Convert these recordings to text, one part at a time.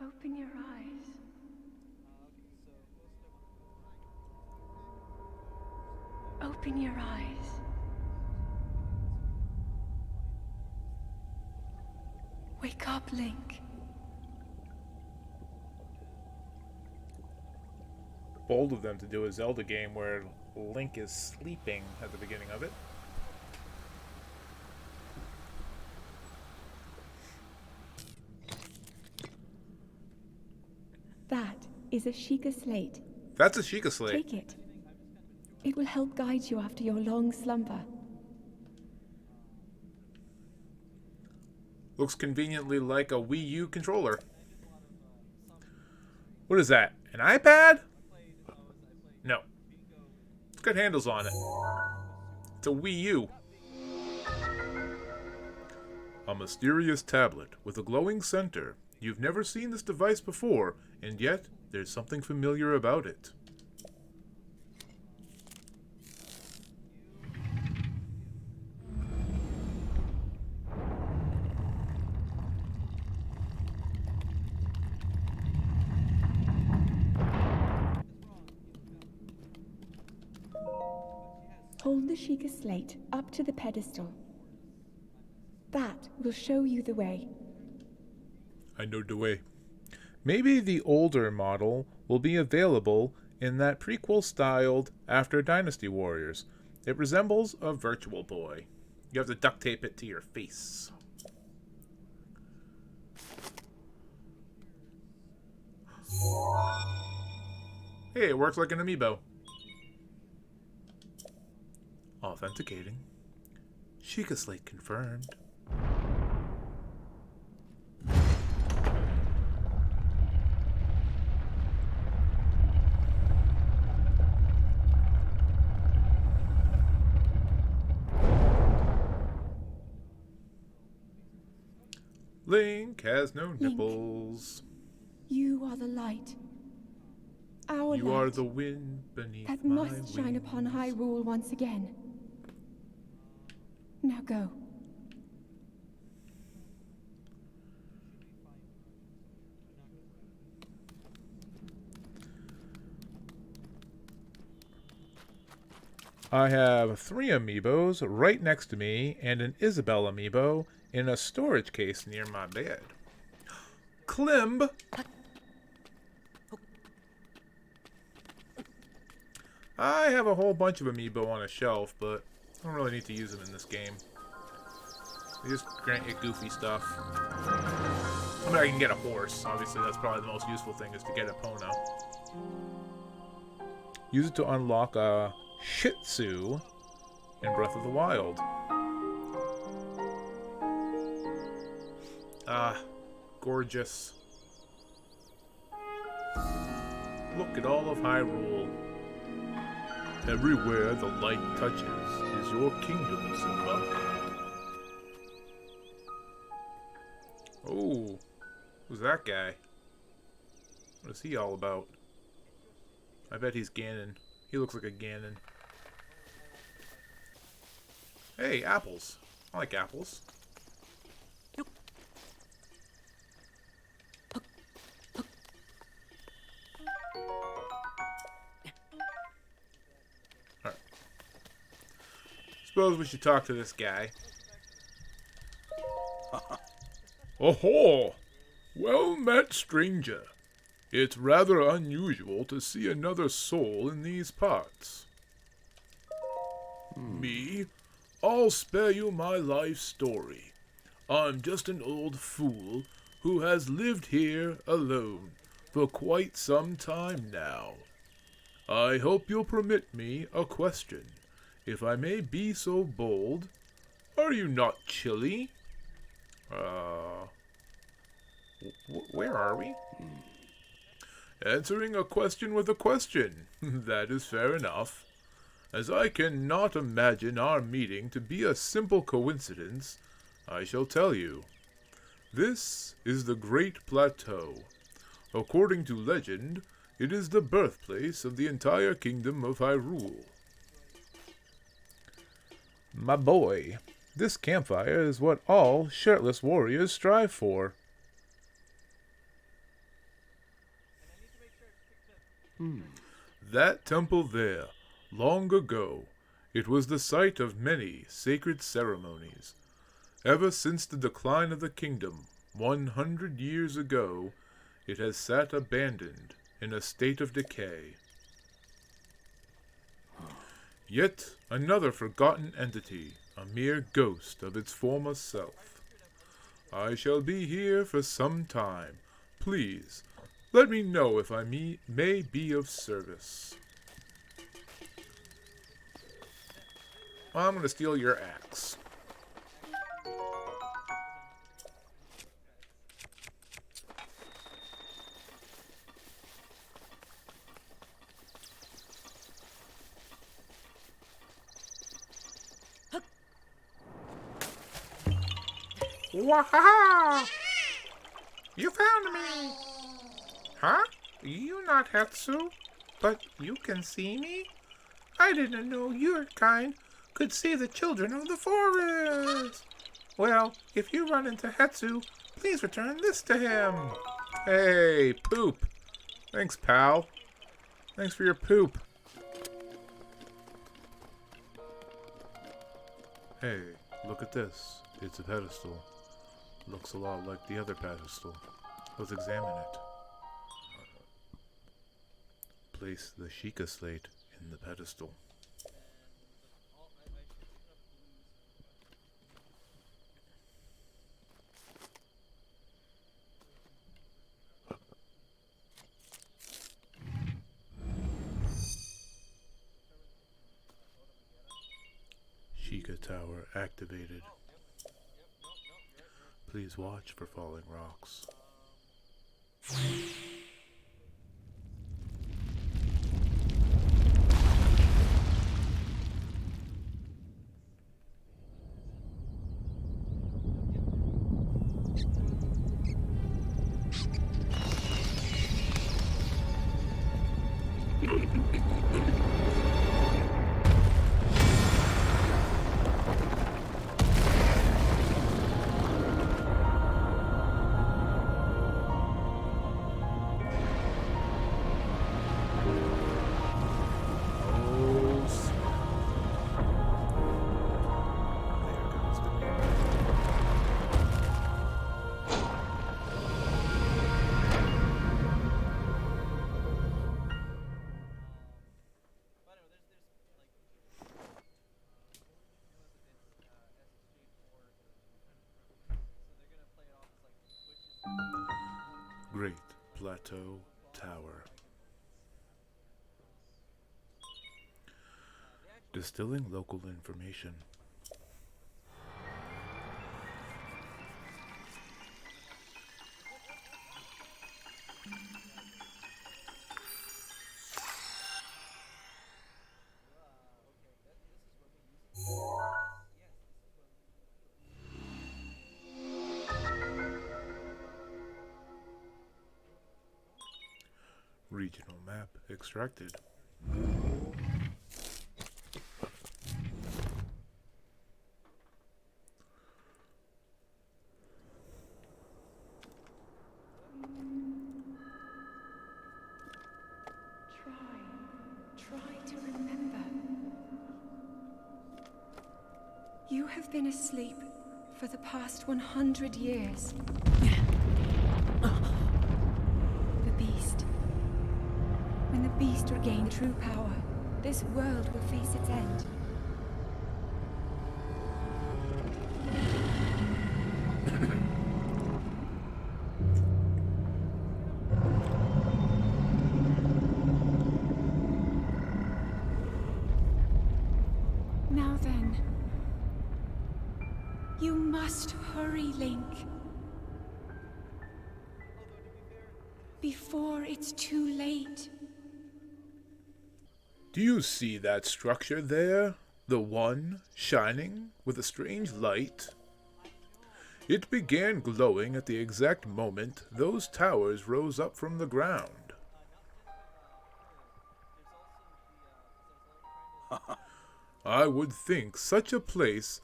Open your eyes. Open your eyes. Wake up, Link. Bold of them to do a Zelda game where Link is sleeping at the beginning of it. That is a Sheikah slate. That's a Sheikah slate. Take it. It will help guide you after your long slumber. Looks conveniently like a Wii U controller. What is that? An iPad? No. It's got handles on it. It's a Wii U. A mysterious tablet with a glowing center. You've never seen this device before, and yet there's something familiar about it. Hold the Sheikah slate up to the pedestal. That will show you the way. I know the way. Maybe the older model will be available in that prequel styled after Dynasty Warriors. It resembles a Virtual Boy. You have to duct tape it to your face. Hey, it works like an amiibo. Authenticating. Sheikah slate confirmed. Link has no nipples. You are the light. Our You light. are the wind beneath That my must shine wings. upon Hyrule once again. Now go. I have 3 amiibos right next to me and an Isabelle amiibo in a storage case near my bed. Climb! I have a whole bunch of amiibo on a shelf, but I don't really need to use them in this game. They just grant you goofy stuff. I mean, I can get a horse. Obviously, that's probably the most useful thing, is to get a Pono. Use it to unlock a Shih Tzu in Breath of the Wild. Ah, gorgeous. Look at all of Hyrule. Everywhere the light touches is your kingdom, Simba. Oh, who's that guy? What is he all about? I bet he's Ganon. He looks like a Ganon. Hey, apples. I like apples. Alright. Suppose we should talk to this guy. Oh-ho! Well met, stranger. It's rather unusual to see another soul in these parts. Me? I'll spare you my life story. I'm just an old fool who has lived here alone for quite some time now. I hope you'll permit me a question, if I may be so bold. Are you not chilly? Where are we? Answering a question with a question. That is fair enough. As I cannot imagine our meeting to be a simple coincidence, I shall tell you. This is the Great Plateau. According to legend, it is the birthplace of the entire kingdom of Hyrule. My boy, this campfire is what all shirtless warriors strive for. That temple there, long ago, it was the site of many sacred ceremonies. Ever since the decline of the kingdom, 100 years ago, it has sat abandoned in a state of decay. Yet another forgotten entity, a mere ghost of its former self. I shall be here for some time. Please, let me know if I may be of service. I'm going to steal your axe. Wahaha! You found me! Huh? You not Hetsu? But you can see me? I didn't know your kind could see the children of the forest. Well, if you run into Hetsu, please return this to him. Hey, poop. Thanks, pal. Thanks for your poop. Hey, look at this. It's a pedestal. Looks a lot like the other pedestal. Let's examine it. Place the Sheikah slate in the pedestal. Sheikah Tower activated. Please watch for falling rocks. Great Plateau Tower. Distilling local information. Regional map extracted. Try to remember. You have been asleep for the past 100 years. The beast. When the beast regains true power, this world will face its end. Now then, you must hurry, Link. Before it's too late. Do you see that structure there? The one shining with a strange light? It began glowing at the exact moment those towers rose up from the ground. I would think such a place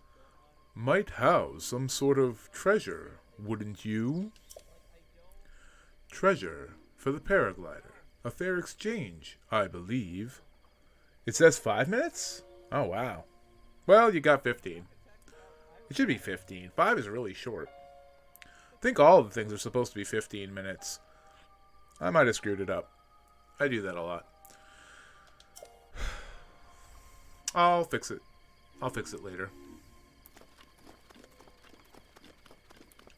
might house some sort of treasure, wouldn't you? Treasure for the paraglider. A fair exchange, I believe. It says 5 minutes? Oh, wow. Well, you got 15. It should be 15. 5 is really short. I think all of the things are supposed to be 15 minutes. I might have screwed it up. I do that a lot. I'll fix it. I'll fix it later.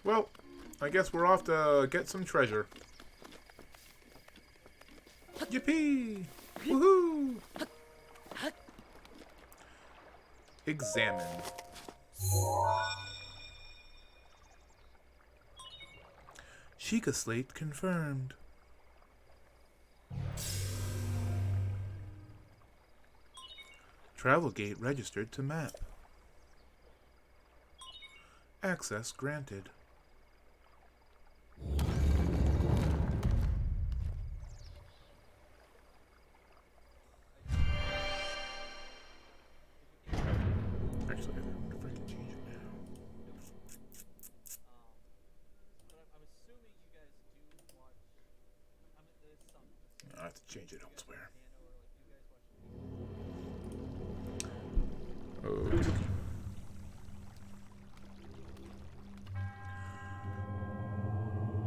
Well, I guess we're off to get some treasure. Yippee! Woohoo! Examine. Sheikah slate confirmed. Travel gate registered to map. Access granted. Actually, I wonder if I can change it now. I have to change it elsewhere. Oh.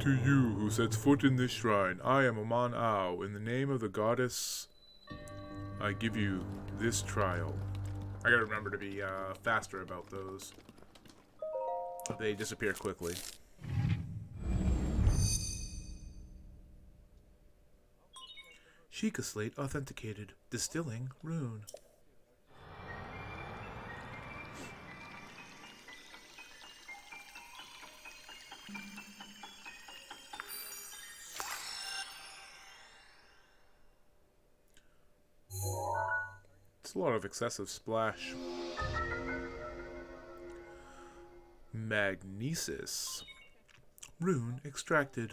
To you who sets foot in this shrine, I am Aman Ao. In the name of the goddess, I give you this trial. I gotta remember to be faster about those. They disappear quickly. Sheikah slate authenticated. Distilling rune. It's a lot of excessive splash. Magnesis. Rune extracted.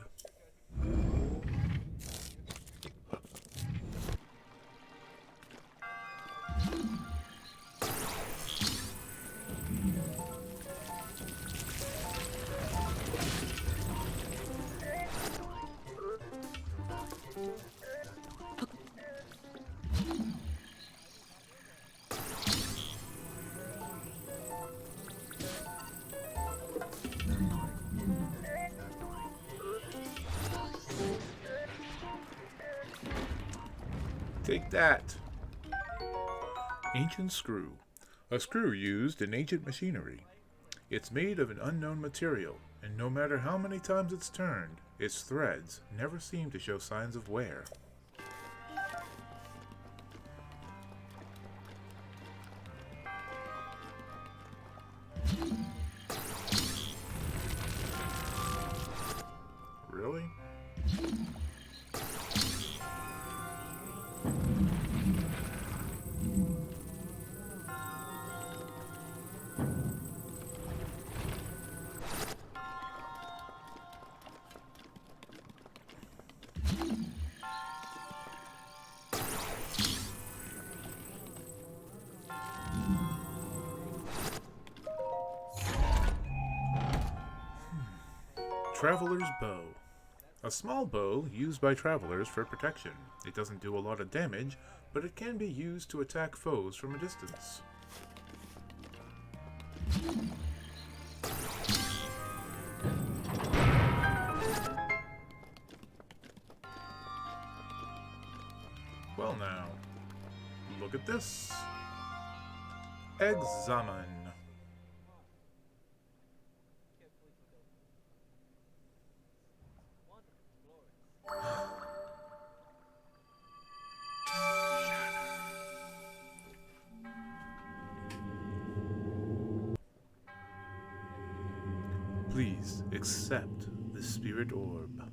Take that. Ancient screw. A screw used in ancient machinery. It's made of an unknown material, and no matter how many times it's turned, its threads never seem to show signs of wear. Really? Traveler's bow. A small bow used by travelers for protection. It doesn't do a lot of damage, but it can be used to attack foes from a distance. Well now, look at this. Examine. Please accept the spirit orb.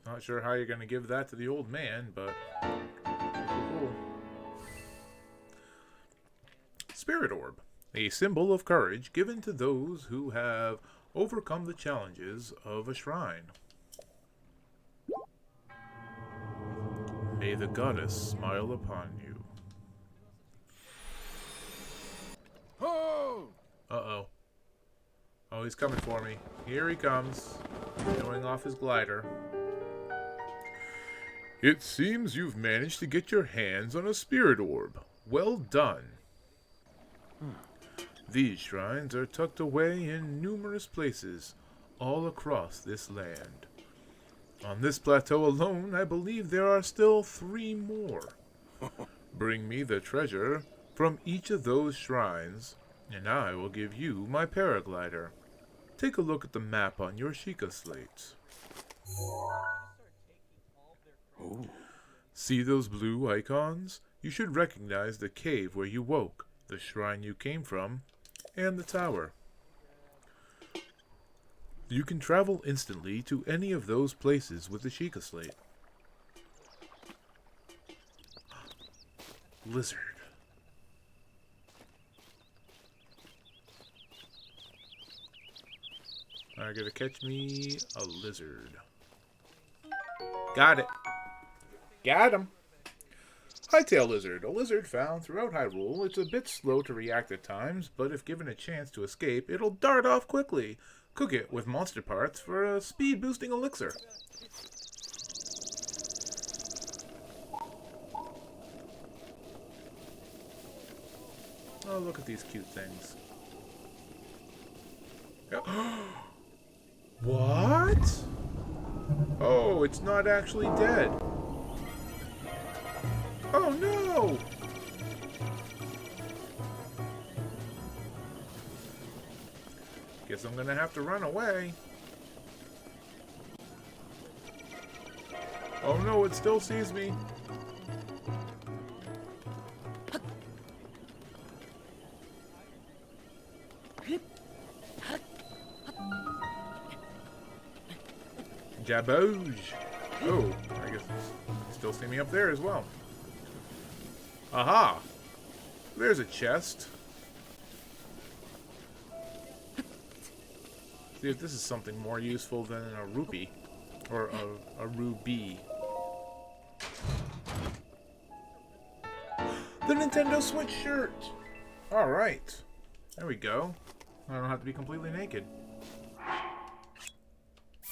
Not sure how you're going to give that to the old man, but cool. Spirit orb, a symbol of courage given to those who have overcome the challenges of a shrine. May the goddess smile upon you. Uh-oh. Oh, he's coming for me. Here he comes, showing off his glider. It seems you've managed to get your hands on a spirit orb. Well done. These shrines are tucked away in numerous places all across this land. On this plateau alone, I believe there are still 3 more. Bring me the treasure from each of those shrines, and I will give you my paraglider. Take a look at the map on your Sheikah slate. See those blue icons? You should recognize the cave where you woke, the shrine you came from, and the tower. You can travel instantly to any of those places with the Sheikah slate. Lizard. I gotta catch me a lizard. Got it. Got him. Hightail lizard. A lizard found throughout Hyrule. It's a bit slow to react at times, but if given a chance to escape, it'll dart off quickly. Cook it with monster parts for a speed-boosting elixir. Oh, look at these cute things. Yep. What? Oh, it's not actually dead. Oh no! Guess I'm gonna have to run away. Oh no, it still sees me. Jabouge. Oh, I guess it's still see me up there as well. Aha! There's a chest. See if this is something more useful than a rupee. Or a ruby. The Nintendo Switch shirt! Alright. There we go. I don't have to be completely naked.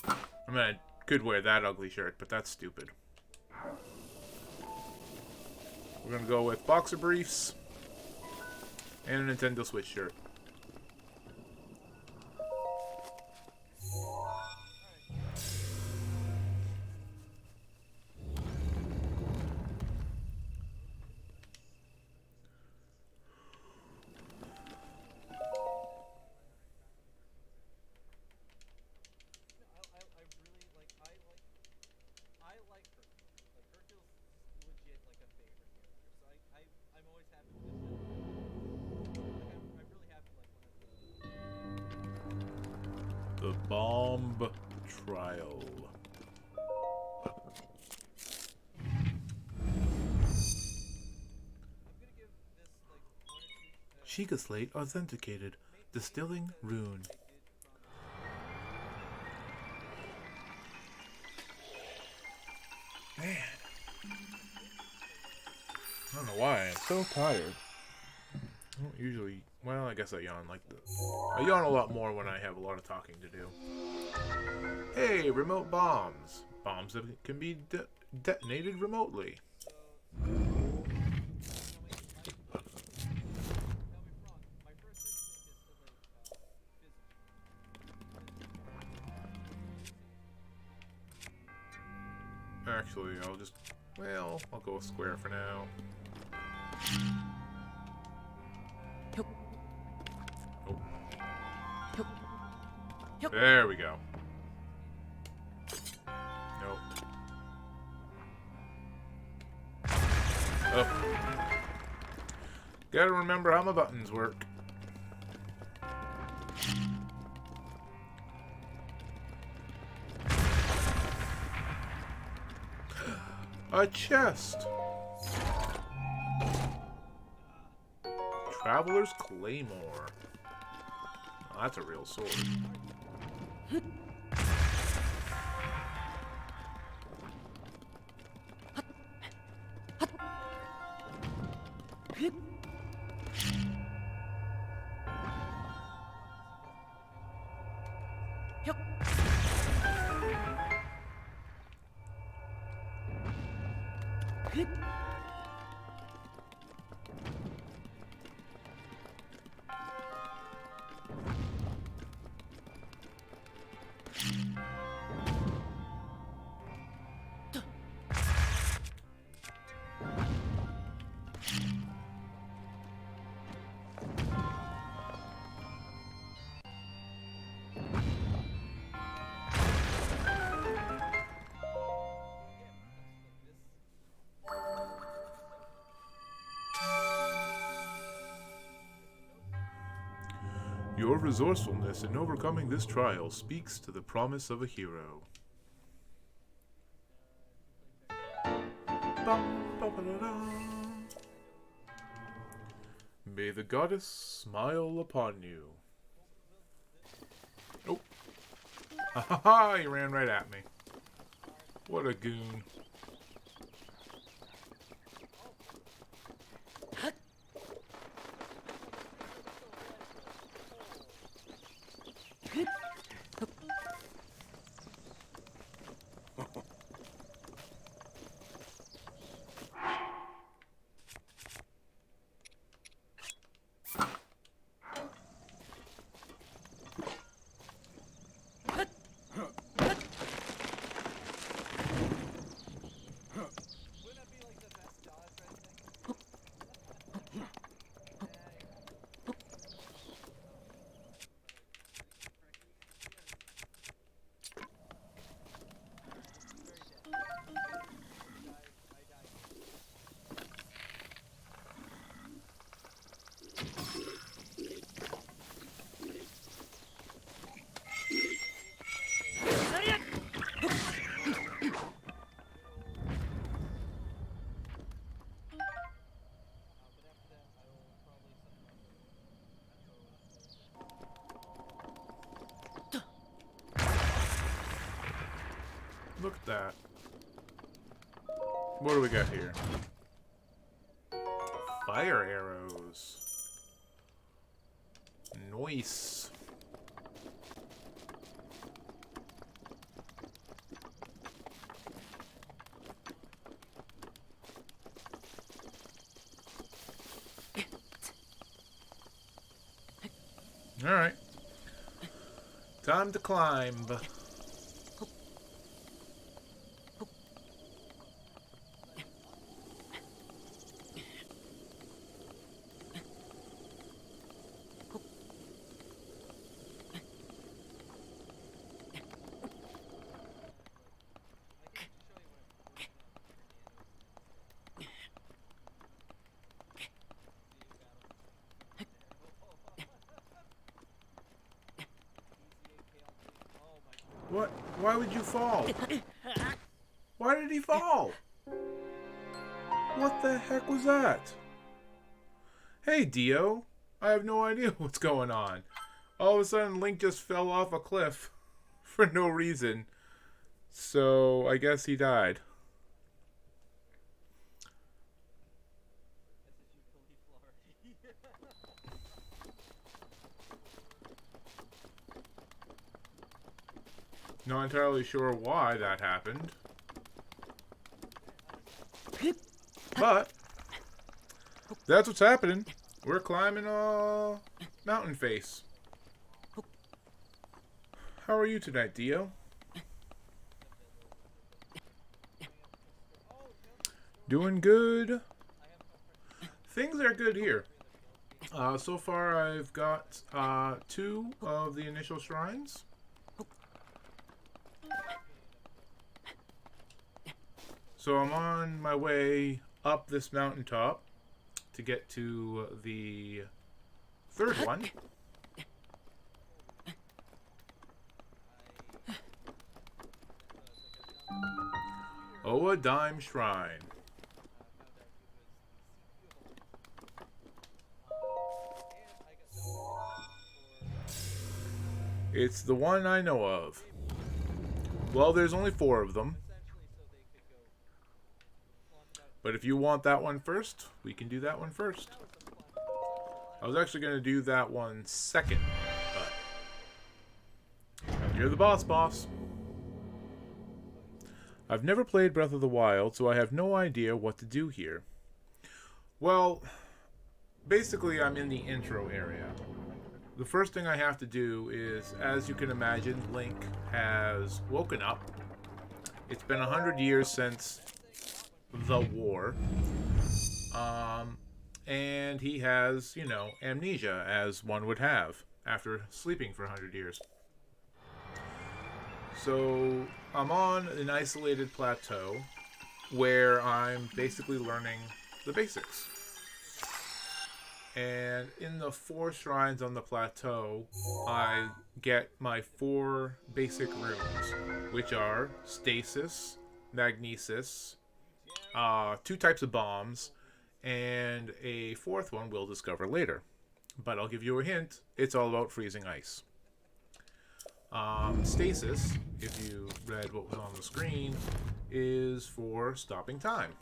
I mean, I could wear that ugly shirt, but that's stupid. We're gonna go with boxer briefs and a Nintendo Switch shirt. The Bomb Trial. Sheikah slate authenticated. Distilling rune. Man. I don't know why. I'm so tired. I don't usually... Well, I guess I yawn like this. I yawn a lot more when I have a lot of talking to do. Hey, remote bombs. Bombs that can be detonated remotely. Actually, I'll just... Well, I'll go with square for now. Oh. There we go. Nope. Oh. Gotta remember how my buttons work. A chest. Traveler's Claymore. Oh, that's a real sword. Your resourcefulness in overcoming this trial speaks to the promise of a hero. May the goddess smile upon you. Oh. Ha ha ha! He ran right at me. What a goon. Look at that. What do we got here? Fire arrows. Nice. Alright. Time to climb. What? Why would you fall? Why did he fall? What the heck was that? Hey, Dio. I have no idea what's going on. All of a sudden, Link just fell off a cliff for no reason. So, I guess he died. Not entirely sure why that happened. But that's what's happening. We're climbing a mountain face. How are you tonight, Dio? Doing good. Things are good here. So far I've got 2 of the initial shrines. So I'm on my way up this mountaintop to get to the 3rd one. Dime Shrine. It's the one I know of. Well, there's only 4 of them. But if you want that one first, we can do that one first. I was actually going to do that one second, but you're the boss. I've never played Breath of the Wild, so I have no idea what to do here. Well, basically I'm in the intro area. The first thing I have to do is, as you can imagine, Link has woken up. It's been 100 years since the war. And he has, amnesia, as one would have after sleeping for 100 years. So I'm on an isolated plateau where I'm basically learning the basics. And in the 4 shrines on the plateau, I get my 4 basic runes, which are Stasis, Magnesis, 2 types of bombs, and a 4th one we'll discover later. But I'll give you a hint, it's all about freezing ice. Stasis, if you read what was on the screen, is for stopping time.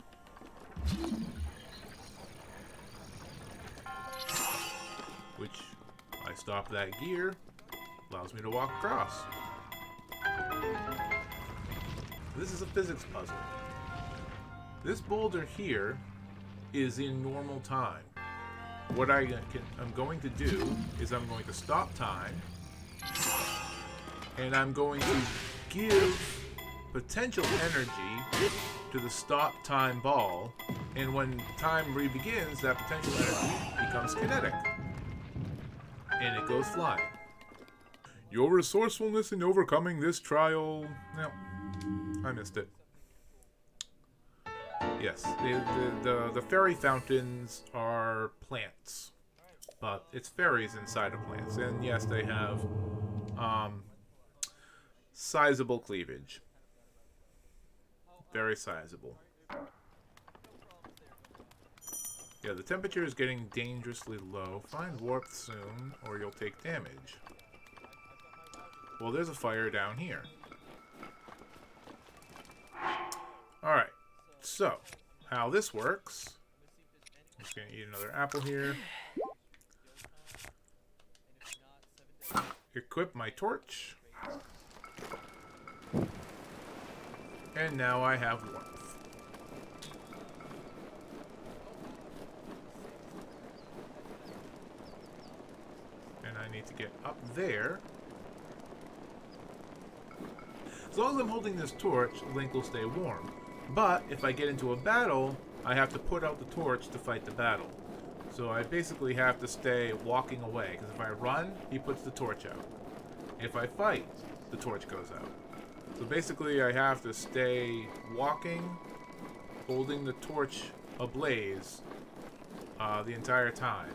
Which, I stop that gear, allows me to walk across. This is a physics puzzle. This boulder here is in normal time. What I'm going to do is I'm going to stop time, and I'm going to give potential energy to the stop time ball, and when time re-begins, that potential energy becomes kinetic. And it goes flying. Your resourcefulness in overcoming this trial... No, I missed it. Yes, the fairy fountains are plants. But it's fairies inside of plants. And yes, they have sizable cleavage. Very sizable. Yeah, the temperature is getting dangerously low. Find warp soon, or you'll take damage. Well, there's a fire down here. Alright, so, how this works... I'm just going to eat another apple here. Equip my torch. And now I have warmth. I need to get up there. As long as I'm holding this torch, Link will stay warm. But if I get into a battle, I have to put out the torch to fight the battle. So I basically have to stay walking away, because if I run, he puts the torch out. If I fight, the torch goes out. So basically I have to stay walking, holding the torch ablaze the entire time.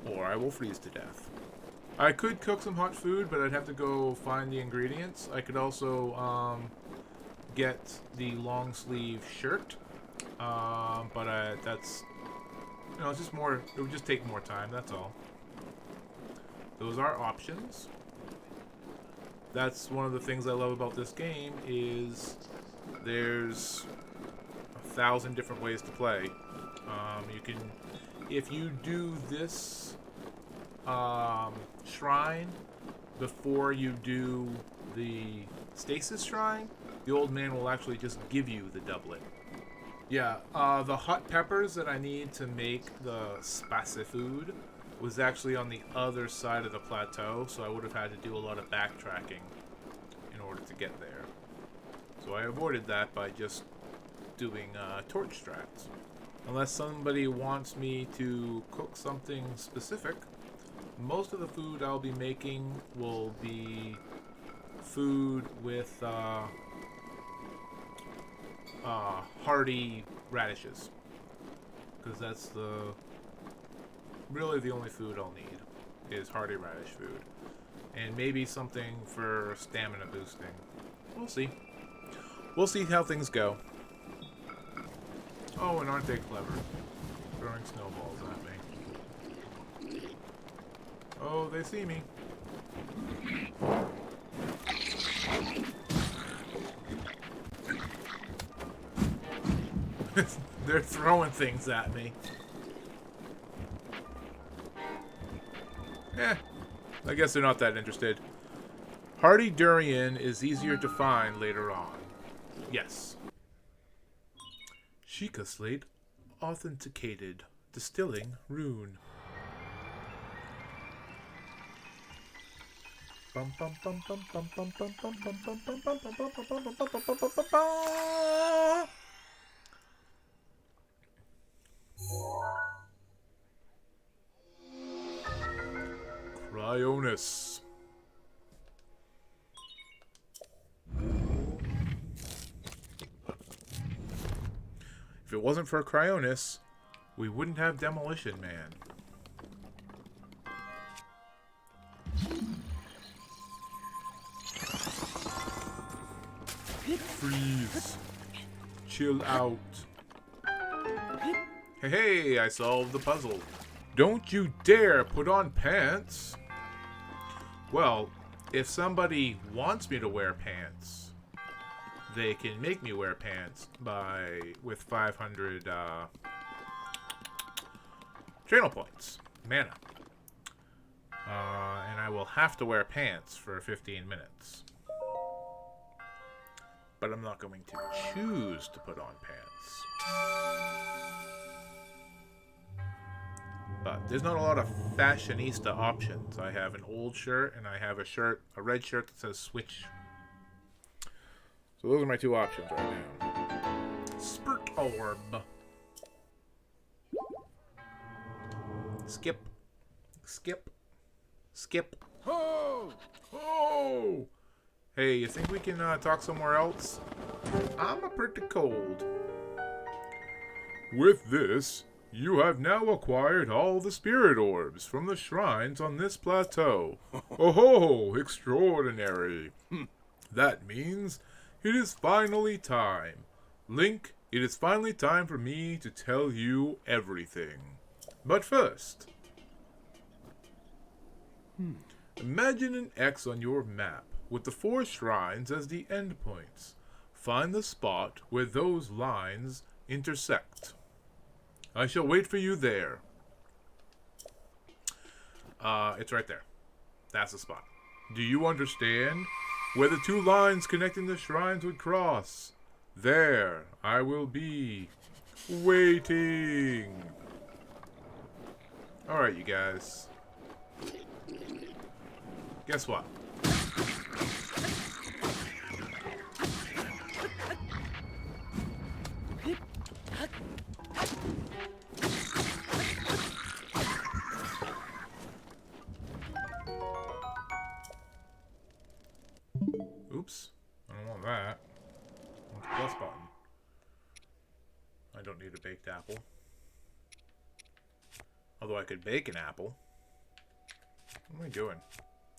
Or I will freeze to death. I could cook some hot food, but I'd have to go find the ingredients. I could also get the long sleeve shirt, but that's, you know, it's just more, it would just take more time, that's all. Those are options. That's one of the things I love about this game, is there's 1,000 different ways to play. You can, if you do this shrine before you do the stasis shrine, the old man will actually just give you the doublet. Yeah, the hot peppers that I need to make the spicy food was actually on the other side of the plateau, so I would have had to do a lot of backtracking in order to get there. So I avoided that by just doing torch strats. Unless somebody wants me to cook something specific, most of the food I'll be making will be food with hearty radishes, because that's really the only food I'll need is hearty radish food, and maybe something for stamina boosting. We'll see. We'll see how things go. Oh, and aren't they clever? Throwing snowballs at me. Oh, they see me. They're throwing things at me. I guess they're not that interested. Hardy durian is easier to find later on. Yes. Sheikah slate authenticated. Distilling rune. Bum bum bum bum bum bum bum bum bum bum bum bum bum bum bum bum bum bum bum bum. Cryonis. If it wasn't for Cryonis, we wouldn't have Demolition Man. Freeze. Chill out. Hey, I solved the puzzle. Don't you dare put on pants. Well, if somebody wants me to wear pants, they can make me wear pants with 500 channel points, mana. And I will have to wear pants for 15 minutes. But I'm not going to choose to put on pants. But there's not a lot of fashionista options. I have an old shirt and I have a red shirt that says Switch. So those are my two options right now. Spurt Orb. Skip. Skip. Skip. Oh! Oh! Hey, you think we can talk somewhere else? I'm a pretty cold. With this, you have now acquired all the spirit orbs from the shrines on this plateau. Oh ho! Extraordinary. That means it is finally time. Link, it is finally time for me to tell you everything. But first, imagine an X on your map with the 4 shrines as the endpoints. Find the spot where those lines intersect. I shall wait for you there. It's right there. That's the spot. Do you understand? Where the 2 lines connecting the shrines would cross. There, I will be. Waiting. Alright, you guys. Guess what? Oops. I don't want that. I want the plus button. I don't need a baked apple. Although I could bake an apple. What am I doing?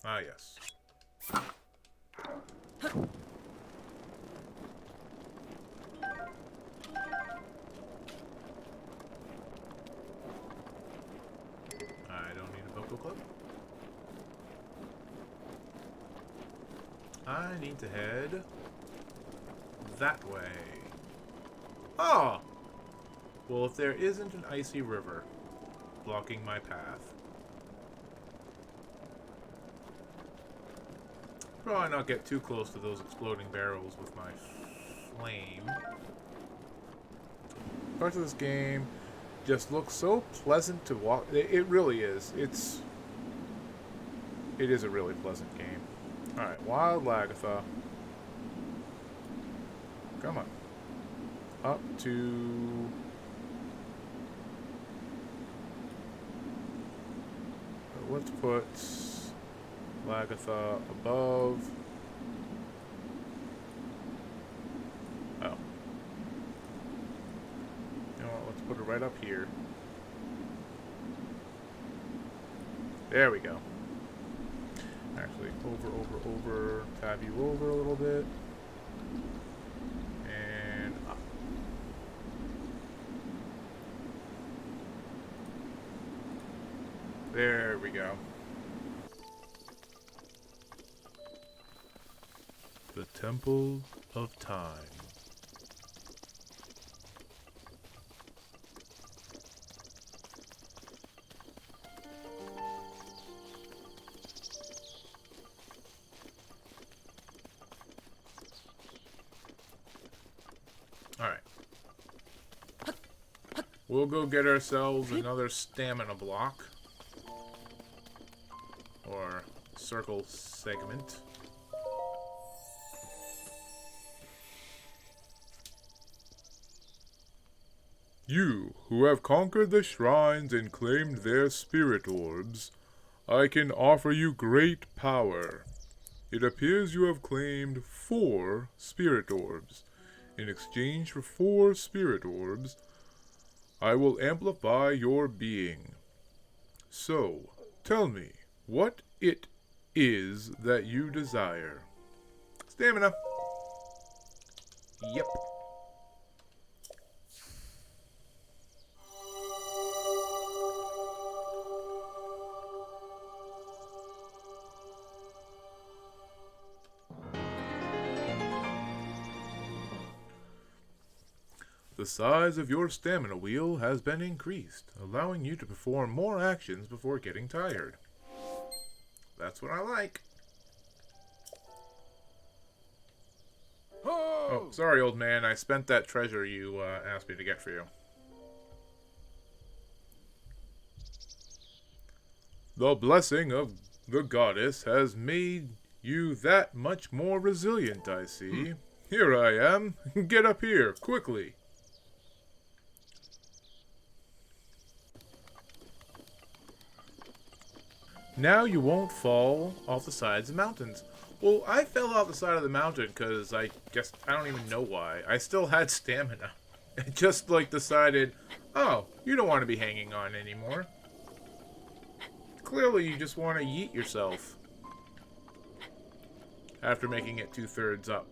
Ah, yes. I don't need a vocal clip. I need to head that way. Oh! Well, if there isn't an icy river blocking my path, probably not get too close to those exploding barrels with my flame. Parts of this game just look so pleasant to walk. It really is. It is a really pleasant game. Alright, Wild Lagatha. Come on. Up to... let's put Lagatha above. Oh. You know what, let's put it right up here. There we go. Actually, over, tab you over a little bit. And up. There we go. The Temple of Time. Alright. We'll go get ourselves another stamina block. Or circle segment. You, who have conquered the shrines and claimed their spirit orbs, I can offer you great power. It appears you have claimed 4 spirit orbs. In exchange for 4 spirit orbs, I will amplify your being. So, tell me, what it is that you desire. Stamina. Yep. The size of your stamina wheel has been increased, allowing you to perform more actions before getting tired. That's what I like. Oh, sorry, old man. I spent that treasure you asked me to get for you. The blessing of the goddess has made you that much more resilient, I see. Here I am. Get up here, quickly. Now you won't fall off the sides of mountains. Well, I fell off the side of the mountain because I don't even know why. I still had stamina. I just, decided, oh, you don't want to be hanging on anymore. Clearly, you just want to yeet yourself. After making it 2/3 up.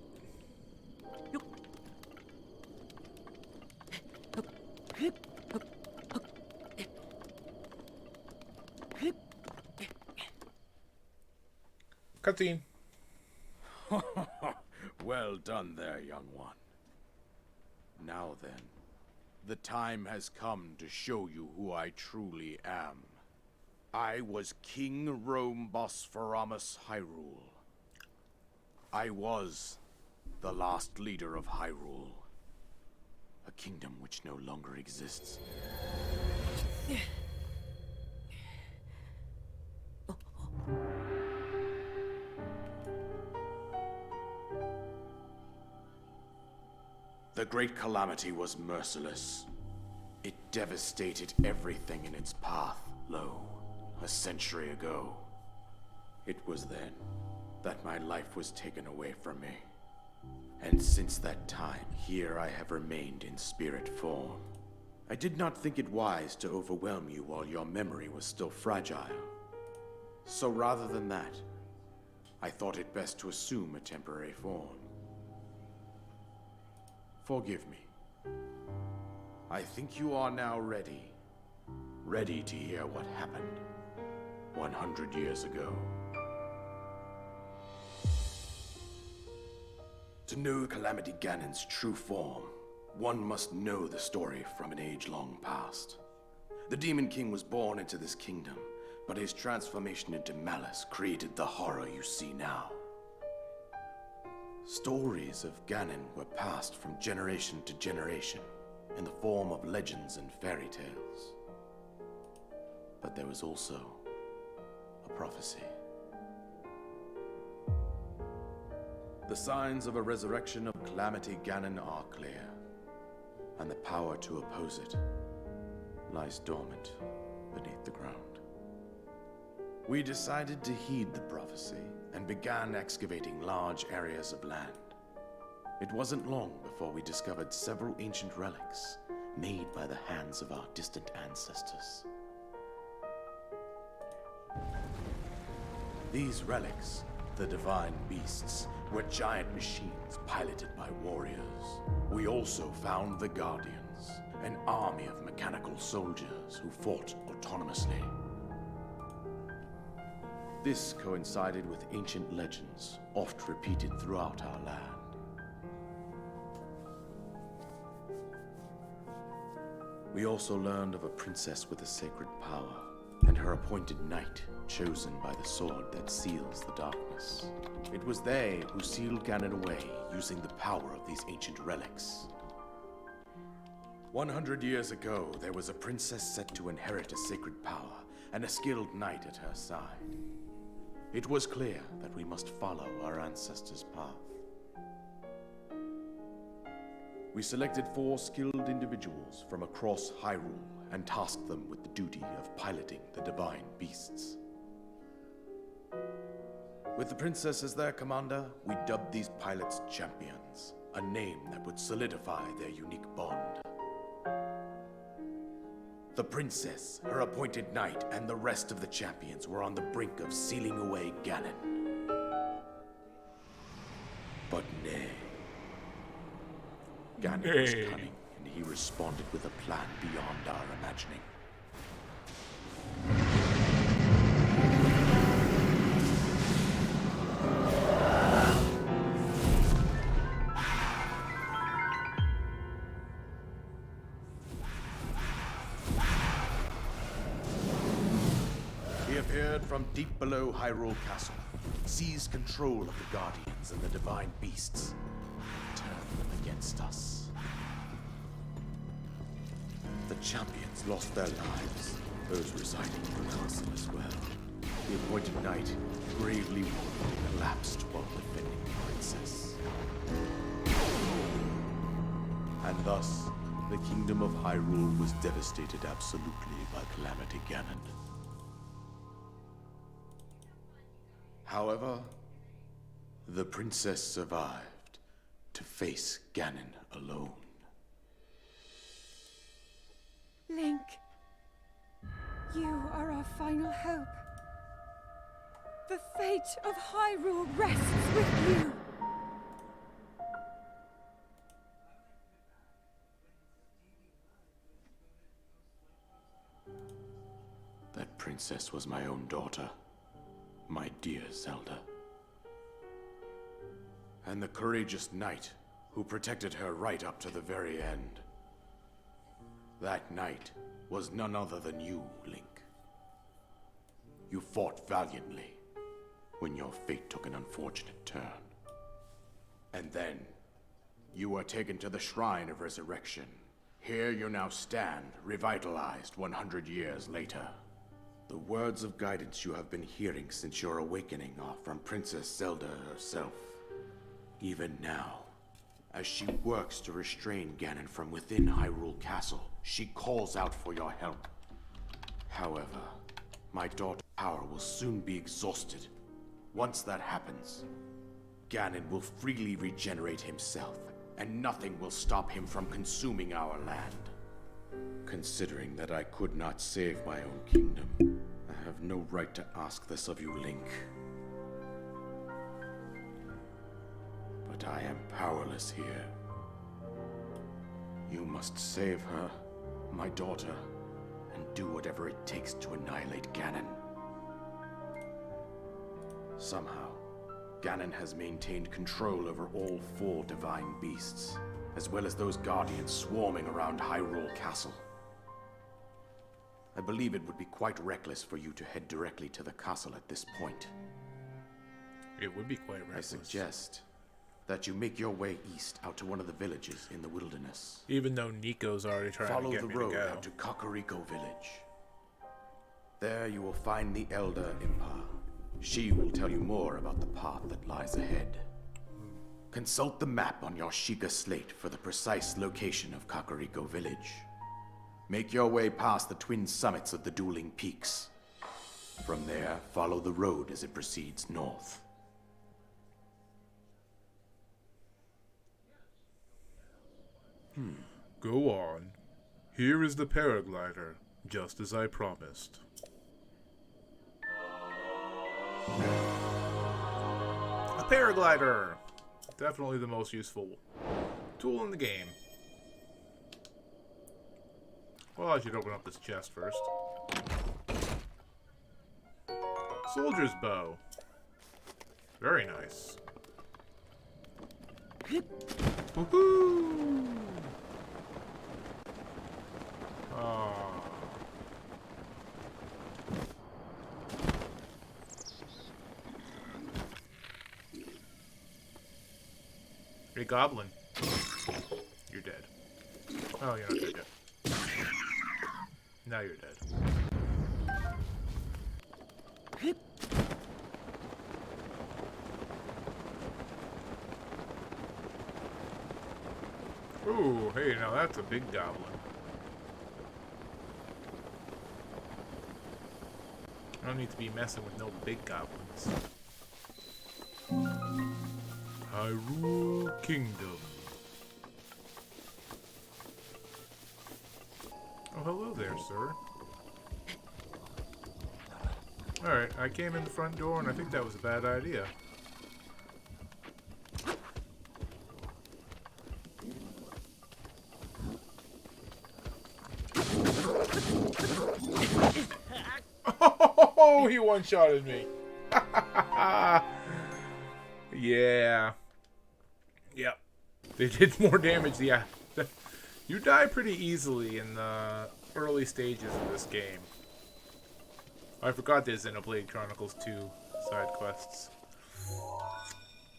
Cutscene. Well done there, young one. Now then, the time has come to show you who I truly am. I was King Rome Bosphoramus Hyrule. I was the last leader of Hyrule, a kingdom which no longer exists. The Great Calamity was merciless. It devastated everything in its path, a century ago. It was then that my life was taken away from me. And since that time, here I have remained in spirit form. I did not think it wise to overwhelm you while your memory was still fragile. So rather than that, I thought it best to assume a temporary form. Forgive me. I think you are now ready. Ready to hear what happened 100 years ago. To know Calamity Ganon's true form, one must know the story from an age long past. The Demon King was born into this kingdom, but his transformation into malice created the horror you see now. Stories of Ganon were passed from generation to generation in the form of legends and fairy tales. But there was also a prophecy. The signs of a resurrection of Calamity Ganon are clear, and the power to oppose it lies dormant beneath the ground. We decided to heed the prophecy and began excavating large areas of land. It wasn't long before we discovered several ancient relics made by the hands of our distant ancestors. These relics, the divine beasts, were giant machines piloted by warriors. We also found the Guardians, an army of mechanical soldiers who fought autonomously. This coincided with ancient legends, oft repeated throughout our land. We also learned of a princess with a sacred power, and her appointed knight, chosen by the sword that seals the darkness. It was they who sealed Ganon away using the power of these ancient relics. 100 years ago, there was a princess set to inherit a sacred power, and a skilled knight at her side. It was clear that we must follow our ancestors' path. We selected 4 skilled individuals from across Hyrule and tasked them with the duty of piloting the divine beasts. With the princess as their commander, we dubbed these pilots champions, a name that would solidify their unique bond. The princess, her appointed knight, and the rest of the champions were on the brink of sealing away Ganon. But nay. Ganon was cunning, and he responded with a plan beyond our imagining. He appeared from deep below Hyrule Castle, seized control of the Guardians and the Divine Beasts, turned them against us. The champions lost their lives, those residing in the castle as well. The appointed knight, bravely wounded, collapsed while defending the princess. And thus, the kingdom of Hyrule was devastated absolutely by Calamity Ganon. However, the princess survived to face Ganon alone. Link, you are our final hope. The fate of Hyrule rests with you. That princess was my own daughter, my dear Zelda. And the courageous knight who protected her right up to the very end. That knight was none other than you, Link. You fought valiantly when your fate took an unfortunate turn. And then, you were taken to the Shrine of Resurrection. Here you now stand, revitalized 100 years later. The words of guidance you have been hearing since your awakening are from Princess Zelda herself. Even now, as she works to restrain Ganon from within Hyrule Castle, she calls out for your help. However, my daughter's power will soon be exhausted. Once that happens, Ganon will freely regenerate himself, and nothing will stop him from consuming our land. Considering that I could not save my own kingdom, I have no right to ask this of you, Link. But I am powerless here. You must save her, my daughter, and do whatever it takes to annihilate Ganon. Somehow, Ganon has maintained control over all 4 divine beasts, as well as those guardians swarming around Hyrule Castle. I believe it would be quite reckless for you to head directly to the castle at this point. It would be quite reckless. I suggest that you make your way east out to one of the villages in the wilderness. Even though Nico's already trying Follow to get the me to road go. out to Kakariko Village. There you will find the Elder Impa. She will tell you more about the path that lies ahead. Consult the map on your Sheikah slate for the precise location of Kakariko Village. Make your way past the twin summits of the dueling peaks. From there, follow the road as it proceeds north. Go on. Here is the paraglider, just as I promised. A paraglider! Definitely the most useful tool in the game. Well, I should open up this chest first. Soldier's bow. Very nice. Woohoo! Ah. Hey, Goblin. You're dead. Oh, you're not dead yet. Now you're dead. Ooh, hey, now that's a big goblin. I don't need to be messing with no big goblins. Hyrule Kingdom. Oh, hello there, sir. Alright, I came in the front door and I think that was a bad idea. Oh, he one-shotted me. Yeah. Yep. They did more damage, yeah. You die pretty easily in the early stages of this game. I forgot there's Xenoblade Chronicles 2 side quests.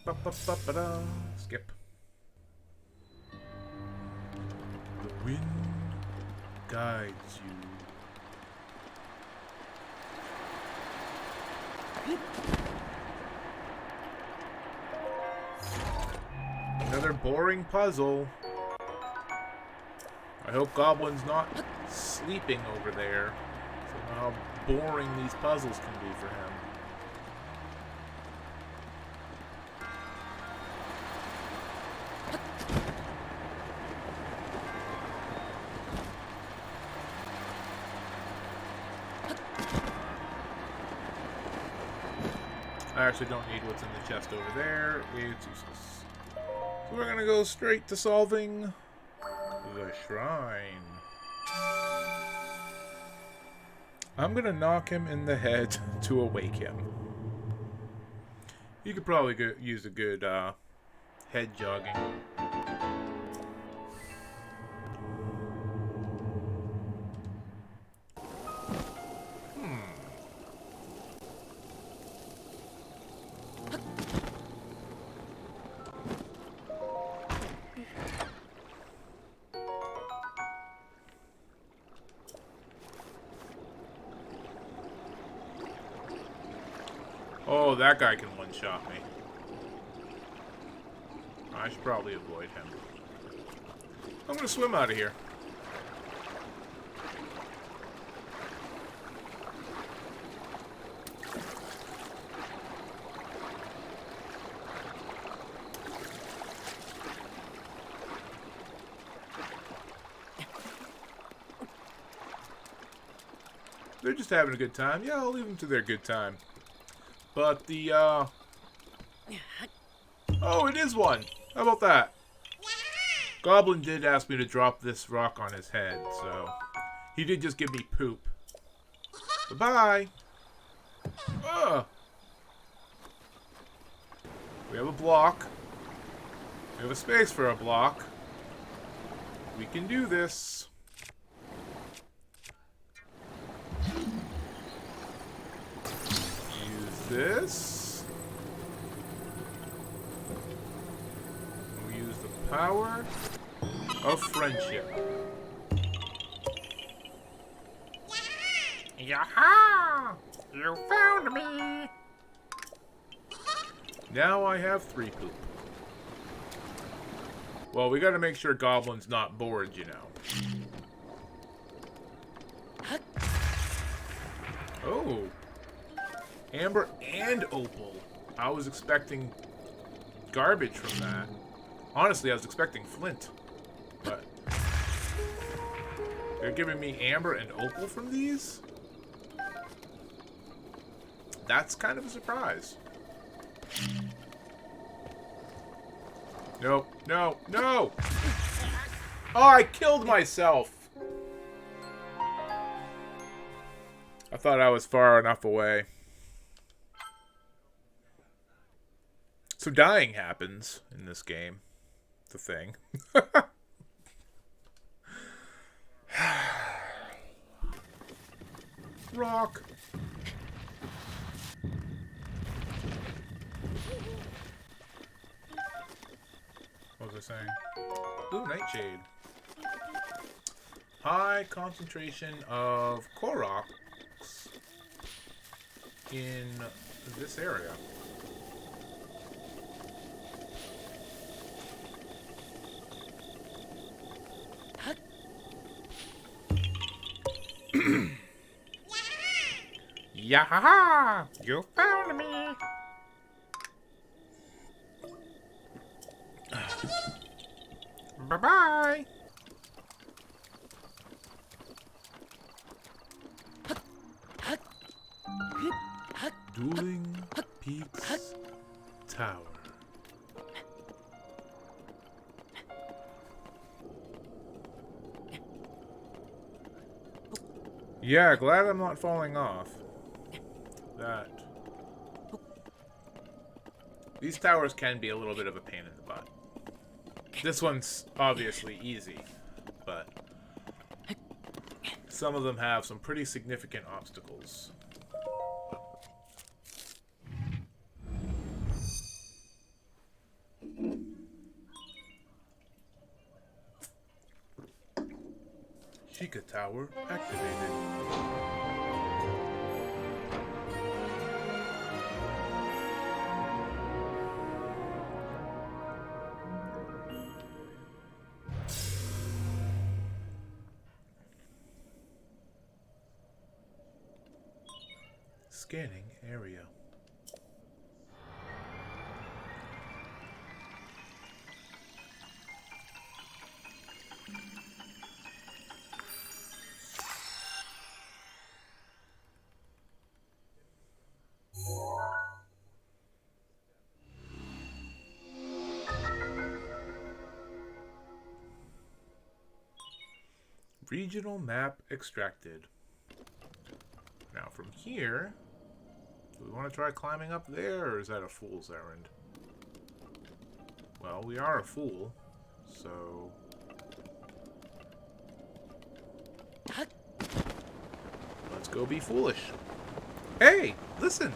Ba-ba-ba-ba-da. Skip. The wind guides you. Another boring puzzle. I hope Goblin's not sleeping over there. So I know how boring these puzzles can be for him. I actually don't need what's in the chest over there. It's useless. So we're gonna go straight to solving the shrine. I'm gonna knock him in the head to awake him. You could probably use a good head jogging. Oh, that guy can one-shot me. I should probably avoid him. I'm gonna swim out of here. They're just having a good time. Yeah, I'll leave them to their good time. But the, oh, it is one! How about that? Goblin did ask me to drop this rock on his head, so... He did just give me poop. Bye-bye! Ugh! We have a block. We have a space for a block. We can do this. This. We use the power of friendship. Yaha! You found me! Now I have 3 poop. Well, we gotta make sure Goblin's not bored, you know. Oh. Amber and opal. I was expecting garbage from that. Honestly, I was expecting flint. But they're giving me amber and opal from these? That's kind of a surprise. Nope. No. No! Oh, I killed myself! I thought I was far enough away. So dying happens in this game. It's a thing. Rock. What was I saying? Ooh, nightshade. High concentration of Koroks in this area. Yaha! You found me! Bye-bye! Dueling Peaks Tower. Yeah, glad I'm not falling off. That. These towers can be a little bit of a pain in the butt. This one's obviously easy, but some of them have some pretty significant obstacles. Sheikah Tower activated. Scanning area. Regional map extracted. Now from here, do we want to try climbing up there, or is that a fool's errand? Well, we are a fool, so... let's go be foolish. Hey, listen!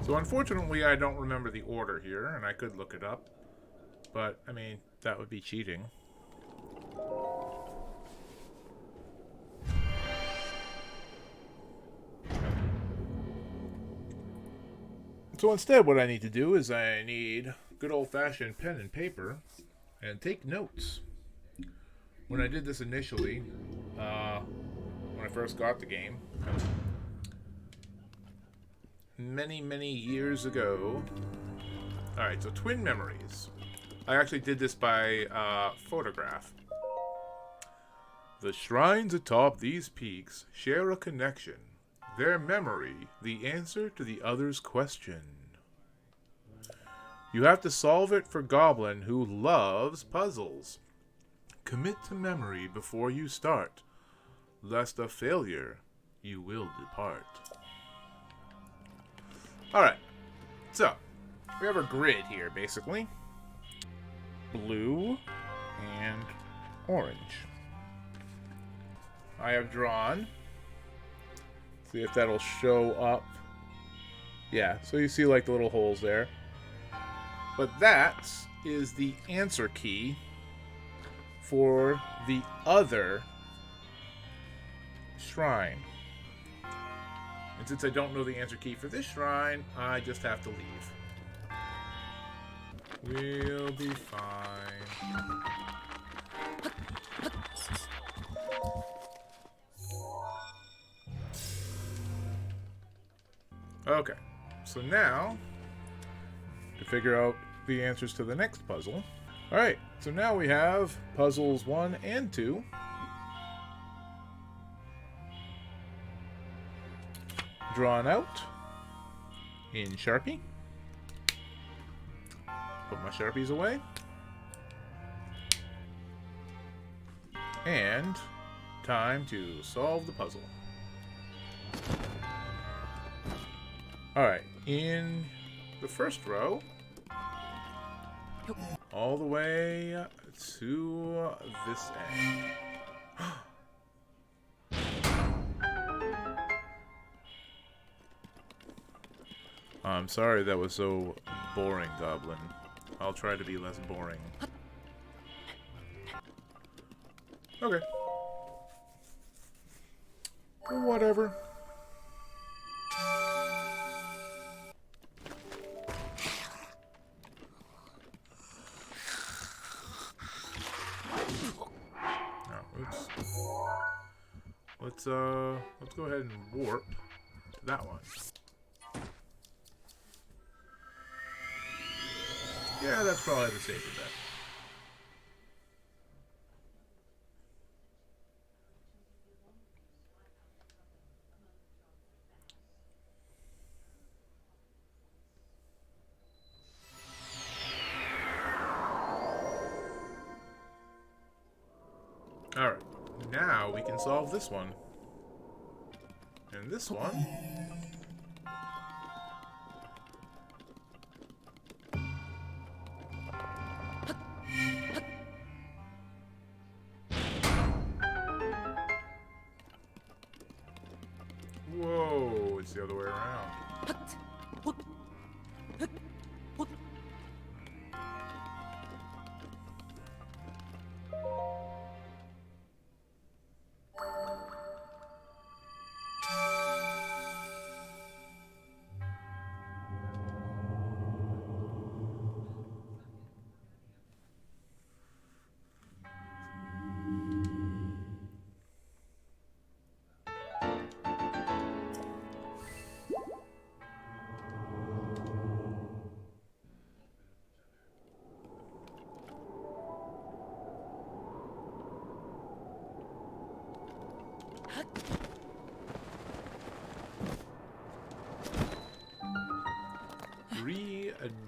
So unfortunately, I don't remember the order here, and I could look it up. But, I mean, that would be cheating. So instead, what I need to do is I need good old-fashioned pen and paper and take notes. When I did this initially, when I first got the game, many years ago. Alright, so twin memories. I actually did this by photograph. The shrines atop these peaks share a connection. Their memory, the answer to the other's question. You have to solve it for Goblin, who loves puzzles. Commit to memory before you start, lest a failure you will depart. Alright, so we have a grid here, basically. Blue and orange. I have drawn. See if that'll show up. Yeah, so you see like the little holes there. But that is the answer key for the other shrine. And since I don't know the answer key for this shrine, I just have to leave. We'll be fine. Okay, so now, to figure out the answers to the next puzzle. Alright, so now we have puzzles 1 and 2. Drawn out in Sharpie. Put my Sharpies away. And time to solve the puzzle. Alright, in the first row, all the way to this end. I'm sorry that was so boring, Goblin. I'll try to be less boring. Okay. Whatever. let's go ahead and warp to that one. Yeah, that's probably the safer bet. Alright, now we can solve this one. And this one. Whoa, it's the other way around.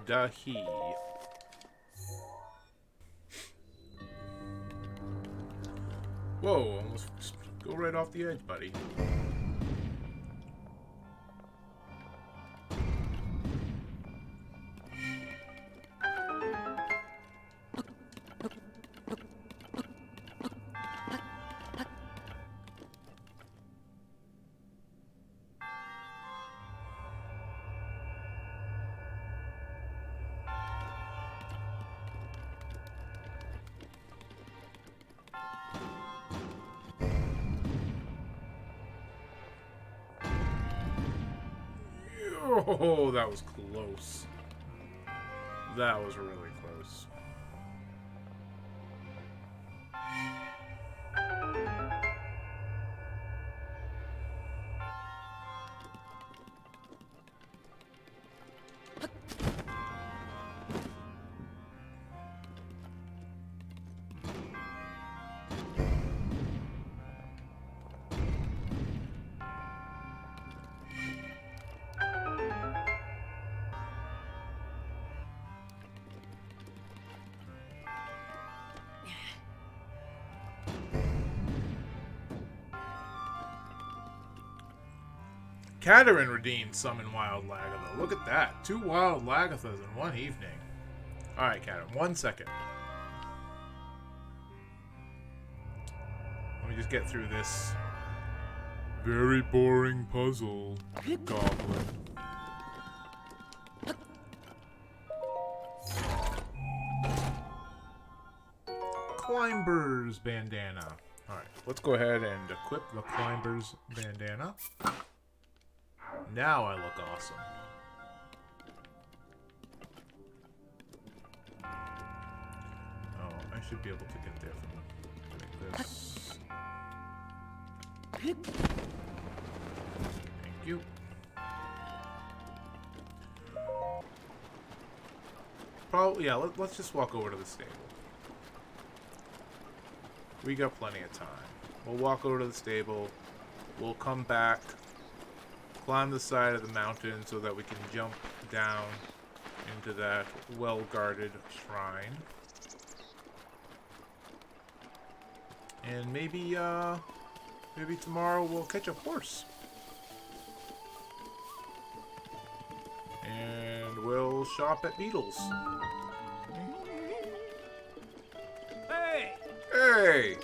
Dahi. Whoa, almost go right off the edge, buddy. Oh, that was close. That was really close. Katarin redeemed Summon Wild Lagatha. Look at that. 2 Wild Lagathas in one evening. Alright, Katarin, 1 second. Let me just get through this very boring puzzle, Goblin. Climber's bandana. Alright, let's go ahead and equip the Climber's bandana. Now I look awesome. Oh, I should be able to get there from like this. Thank you. Probably, yeah, let's just walk over to the stable. We got plenty of time. We'll walk over to the stable. We'll come back. Climb the side of the mountain so that we can jump down into that well-guarded shrine. And maybe tomorrow we'll catch a horse. And we'll shop at Beetle's. Hey! Hey!